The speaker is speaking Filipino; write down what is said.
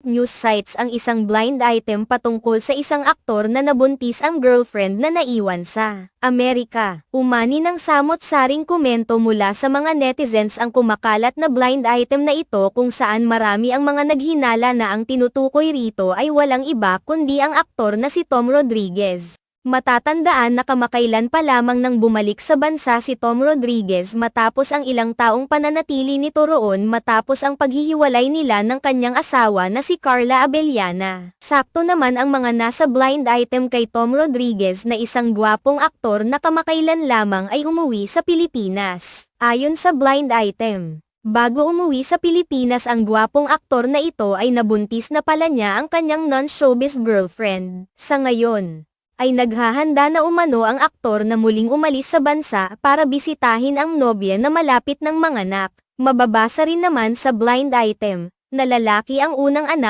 news sites ang isang blind item patungkol sa isang aktor na nabuntis ang girlfriend na naiwan sa Amerika. Umani ng samot-saring komento mula sa mga netizens ang kumakalat na blind item na ito kung saan marami ang mga naghinala na ang tinutukoy rito ay walang iba kundi ang aktor na si Tom Rodriguez. Matatandaan na kamakailan pa lamang nang bumalik sa bansa si Tom Rodriguez matapos ang ilang taong pananatili nito roon matapos ang paghihiwalay nila ng kanyang asawa na si Carla Abellana. Sakto naman ang mga nasa blind item kay Tom Rodriguez na isang gwapong aktor na kamakailan lamang ay umuwi sa Pilipinas. Ayon sa blind item, bago umuwi sa Pilipinas ang gwapong aktor na ito ay nabuntis na pala niya ang kanyang non-showbiz girlfriend. Sa ngayon, ay naghahanda na umano ang aktor na muling umalis sa bansa para bisitahin ang nobya na malapit ng manganak. Mababasa rin naman sa blind item, na lalaki ang unang anak